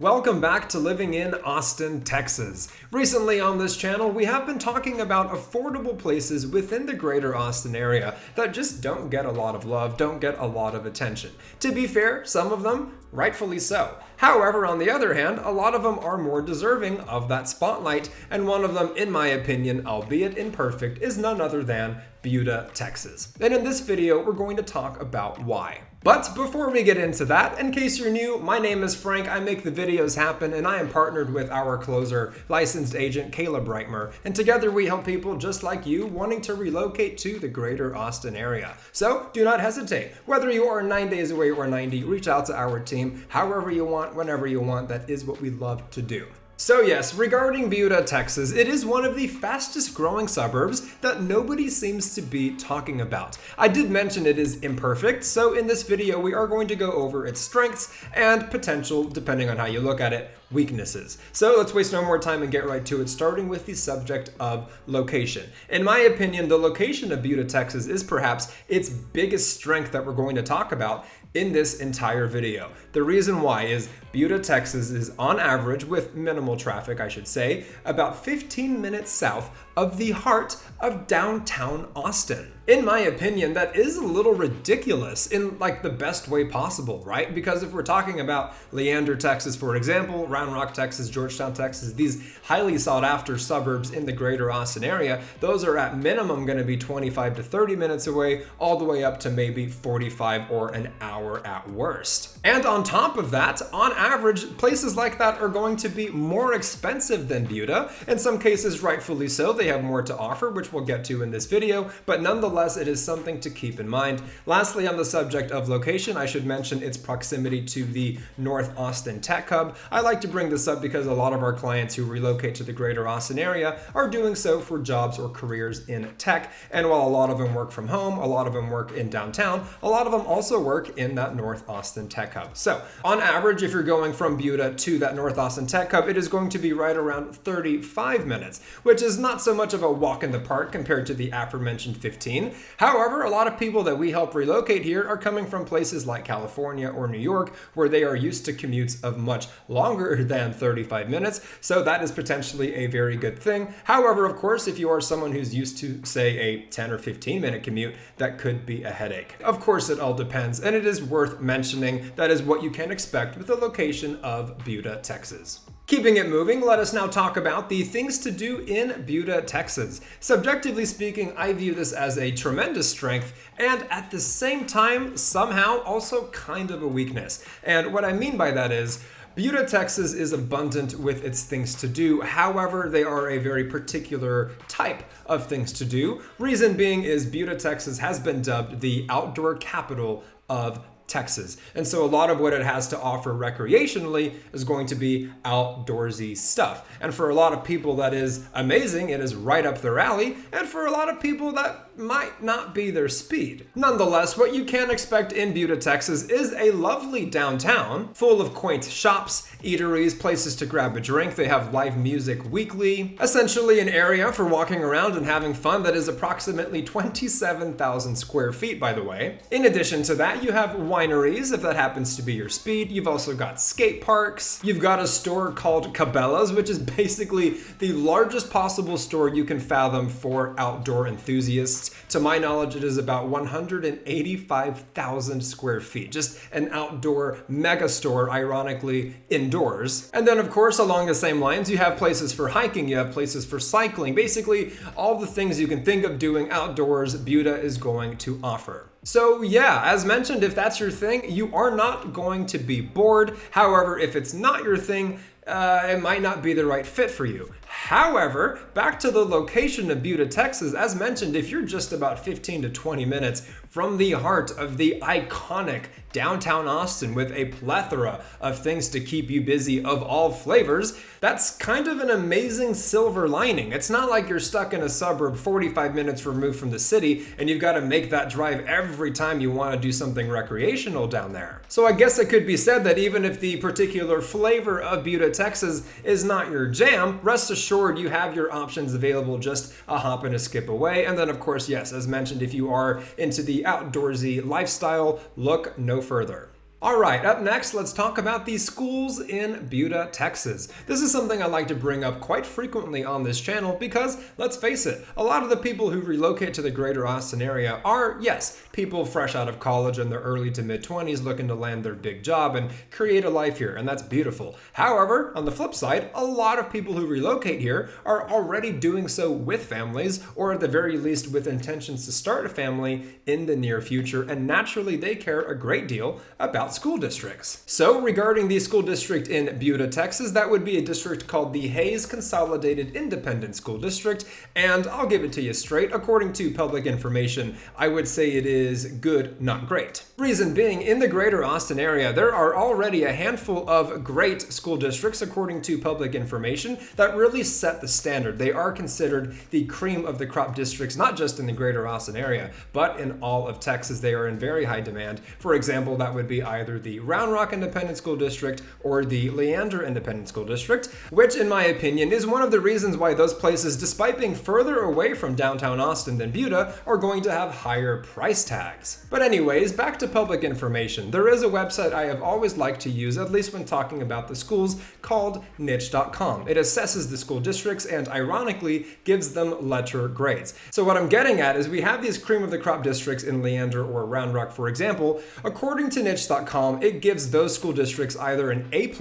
Welcome back to Living in Austin, Texas. Recently on this channel, we have been talking about affordable places within the greater Austin area that just don't get a lot of love, don't get a lot of attention. To be fair, some of them, rightfully so. However, on the other hand, a lot of them are more deserving of that spotlight, and one of them, in my opinion, albeit imperfect, is none other than Buda, Texas. And in this video, we're going to talk about why. But before we get into that, in case you're new, my name is Frank, I make the videos happen, and I am partnered with our closer, licensed agent Caleb Reitmer, and together we help people just like you wanting to relocate to the greater Austin area. So do not hesitate. Whether you are 9 days away or 90, reach out to our team, however you want, whenever you want. That is what we love to do. So yes, regarding Buda, Texas, it is one of the fastest growing suburbs that nobody seems to be talking about. I did mention it is imperfect, so in this video we are going to go over its strengths and potential, depending on how you look at it, weaknesses. So let's waste no more time and get right to it, starting with the subject of location. In my opinion, the location of Buda, Texas is perhaps its biggest strength that we're going to talk about in this entire video. The reason why is Buda, Texas is on average, with minimal traffic I should say, about 15 minutes south of the heart of downtown Austin. In my opinion, that is a little ridiculous in like the best way possible, right? Because if we're talking about Leander, Texas, for example, Round Rock, Texas, Georgetown, Texas, these highly sought after suburbs in the greater Austin area, those are at minimum going to be 25 to 30 minutes away, all the way up to maybe 45 or an hour at worst. And on top of that, on average, places like that are going to be more expensive than Buda. In some cases, rightfully so, they have more to offer, which we'll get to in this video, but nonetheless, it is something to keep in mind. Lastly, on the subject of location, I should mention its proximity to the North Austin Tech Hub. I like to bring this up because a lot of our clients who relocate to the greater Austin area are doing so for jobs or careers in tech. And while a lot of them work from home, a lot of them work in downtown, a lot of them also work in that North Austin Tech Hub. So on average, if you're going from Buda to that North Austin Tech Hub, it is going to be right around 35 minutes, which is not so much of a walk in the park compared to the aforementioned 15. However, a lot of people that we help relocate here are coming from places like California or New York, where they are used to commutes of much longer than 35 minutes. So that is potentially a very good thing. However, of course, if you are someone who's used to, say, a 10 or 15 minute commute, that could be a headache. Of course, it all depends, and it is worth mentioning that is what you can expect with the location of Buda, Texas. Keeping it moving, let us now talk about the things to do in Buda, Texas. Subjectively speaking, I view this as a tremendous strength and at the same time, somehow also kind of a weakness. And what I mean by that is, Buda, Texas is abundant with its things to do. However, they are a very particular type of things to do. Reason being is Buda, Texas has been dubbed the outdoor capital of Texas. And so a lot of what it has to offer recreationally is going to be outdoorsy stuff. And for a lot of people that is amazing, it is right up their alley. And for a lot of people that might not be their speed. Nonetheless, what you can expect in Buda, Texas is a lovely downtown full of quaint shops, eateries, places to grab a drink. They have live music weekly. Essentially an area for walking around and having fun that is approximately 27,000 square feet, by the way. In addition to that, you have wineries, if that happens to be your speed. You've also got skate parks. You've got a store called Cabela's, which is basically the largest possible store you can fathom for outdoor enthusiasts. To my knowledge, it is about 185,000 square feet. Just an outdoor mega store, ironically, indoors. And then, of course, along the same lines, you have places for hiking, you have places for cycling. Basically, all the things you can think of doing outdoors, Buda is going to offer. So yeah, as mentioned, if that's your thing, you are not going to be bored. However, if it's not your thing, it might not be the right fit for you. However, back to the location of Buda, Texas, as mentioned, if you're just about 15 to 20 minutes from the heart of the iconic downtown Austin with a plethora of things to keep you busy of all flavors, that's kind of an amazing silver lining. It's not like you're stuck in a suburb 45 minutes removed from the city and you've got to make that drive every time you want to do something recreational down there. So I guess it could be said that even if the particular flavor of Buda, Texas is not your jam, rest assured you have your options available just a hop and a skip away. And then of course, yes, as mentioned, if you are into the outdoorsy lifestyle, look no further. Alright, up next, let's talk about the schools in Buda, Texas. This is something I like to bring up quite frequently on this channel because, let's face it, a lot of the people who relocate to the greater Austin area are, yes, people fresh out of college in their early to mid-20s looking to land their big job and create a life here, and that's beautiful. However, on the flip side, a lot of people who relocate here are already doing so with families, or at the very least with intentions to start a family in the near future, and naturally they care a great deal about school districts. So regarding the school district in Buda, Texas, that would be a district called the Hayes Consolidated Independent School District, and I'll give it to you straight, according to public information, I would say it is good, not great. Reason being, in the greater Austin area, there are already a handful of great school districts, according to public information, that really set the standard. They are considered the cream of the crop districts, not just in the greater Austin area, but in all of Texas. They are in very high demand. For example, that would be either the Round Rock Independent School District or the Leander Independent School District, which in my opinion is one of the reasons why those places, despite being further away from downtown Austin than Buda, are going to have higher price tags. But anyways, back to public information. There is a website I have always liked to use, at least when talking about the schools, called niche.com. It assesses the school districts and ironically gives them letter grades. So what I'm getting at is we have these cream of the crop districts in Leander or Round Rock, for example. According to niche.com, it gives those school districts either an A+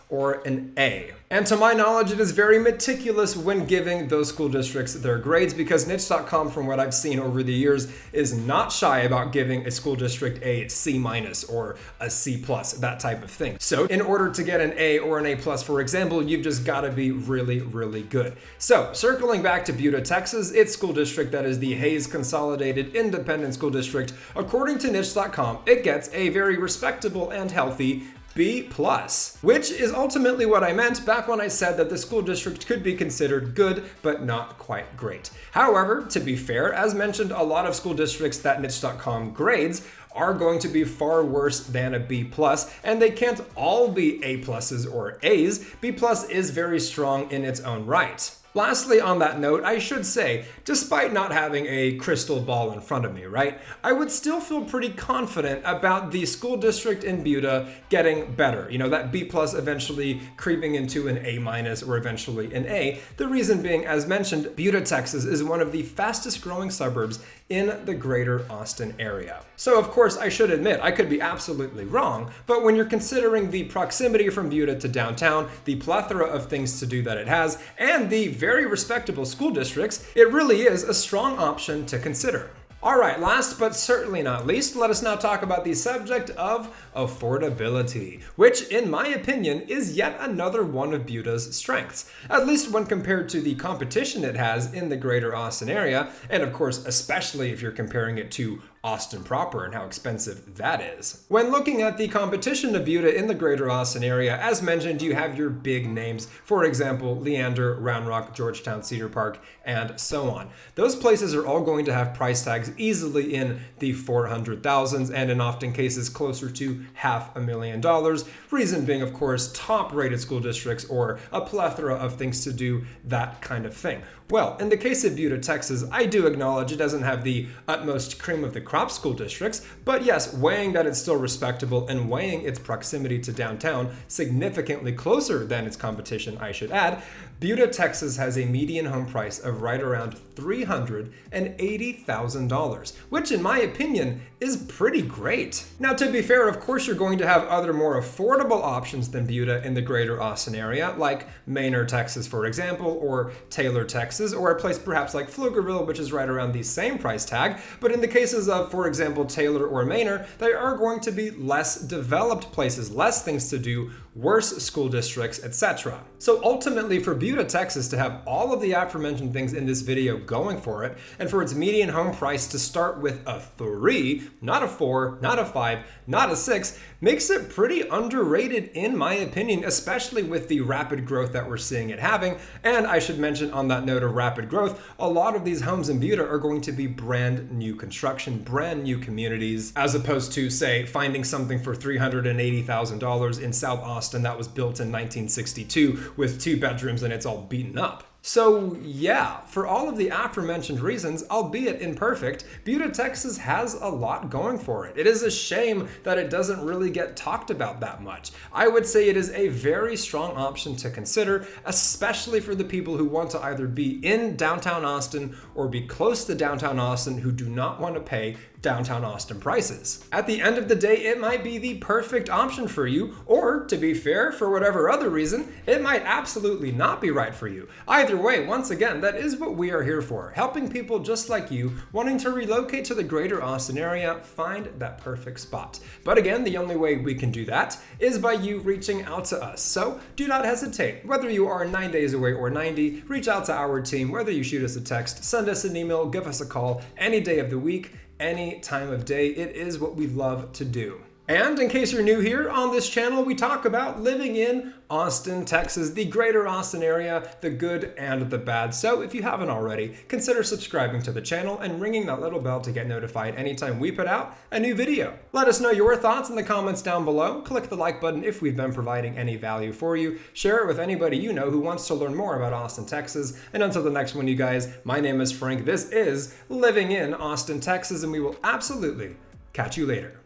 or an A. And to my knowledge, it is very meticulous when giving those school districts their grades because niche.com, from what I've seen over the years, is not shy about giving a school district a C- or a C+, that type of thing. So in order to get an A or an A+, for example, you've just got to be really, really good. So circling back to Buda, Texas, its school district, that is the Hayes Consolidated Independent School District, according to niche.com, it gets a very respectable and healthy B+, which is ultimately what I meant back when I said that the school district could be considered good, but not quite great. However, to be fair, as mentioned, a lot of school districts that niche.com grades are going to be far worse than a B+, and they can't all be A+ or A's. B+ is very strong in its own right. Lastly, on that note, I should say, despite not having a crystal ball in front of me, right, I would still feel pretty confident about the school district in Buda getting better. You know, that B+ eventually creeping into an A- or eventually an A. The reason being, as mentioned, Buda, Texas is one of the fastest growing suburbs in the greater Austin area. So of course, I should admit, I could be absolutely wrong, but when you're considering the proximity from Buda to downtown, the plethora of things to do that it has, and the very respectable school districts, it really is a strong option to consider. Alright, last but certainly not least, let us now talk about the subject of affordability, which in my opinion is yet another one of Buda's strengths, at least when compared to the competition it has in the greater Austin area, and of course especially if you're comparing it to Austin proper and how expensive that is. When looking at the competition of Buda in the greater Austin area, as mentioned, you have your big names, for example, Leander, Round Rock, Georgetown, Cedar Park, and so on. Those places are all going to have price tags easily in the 400,000s and in often cases closer to $500,000. Reason being, of course, top-rated school districts or a plethora of things to do that kind of thing. Well, in the case of Buda, Texas, I do acknowledge it doesn't have the utmost cream of the crop school districts, but yes, weighing that it's still respectable and weighing its proximity to downtown significantly closer than its competition, I should add, Buda, Texas has a median home price of right around $380,000, which in my opinion is pretty great. Now, to be fair, of course, you're going to have other more affordable options than Buda in the greater Austin area, like Manor, Texas, for example, or Taylor, Texas, or a place perhaps like Pflugerville, which is right around the same price tag. But in the cases of, for example, Taylor or Manor, they are going to be less developed places, less things to do, worse school districts, etc. So ultimately, for Buda, Texas to have all of the aforementioned things in this video going for it, and for its median home price to start with a 3, not a 4, not a 5, not a 6, makes it pretty underrated in my opinion, especially with the rapid growth that we're seeing it having. And I should mention, on that note of rapid growth, a lot of these homes in Buda are going to be brand new construction, brand new communities, as opposed to, say, finding something for $380,000 in South Austin that was built in 1962 with 2 bedrooms and it's all beaten up. So yeah, for all of the aforementioned reasons, albeit imperfect, Buda, Texas has a lot going for it. It is a shame that it doesn't really get talked about that much. I would say it is a very strong option to consider, especially for the people who want to either be in downtown Austin or be close to downtown Austin who do not want to pay downtown Austin prices. At the end of the day, it might be the perfect option for you, or to be fair, for whatever other reason, it might absolutely not be right for you. Either way, once again, that is what we are here for, helping people just like you wanting to relocate to the greater Austin area find that perfect spot. But again, the only way we can do that is by you reaching out to us. So do not hesitate. Whether you are 9 days away or 90, reach out to our team, whether you shoot us a text, send us an email, give us a call, any day of the week, any time of day. It is what we love to do. And in case you're new here, on this channel we talk about living in Austin, Texas, the greater Austin area, the good and the bad. So if you haven't already, consider subscribing to the channel and ringing that little bell to get notified anytime we put out a new video. Let us know your thoughts in the comments down below. Click the like button if we've been providing any value for you. Share it with anybody you know who wants to learn more about Austin, Texas. And until the next one, you guys, my name is Frank. This is Living in Austin, Texas, and we will absolutely catch you later.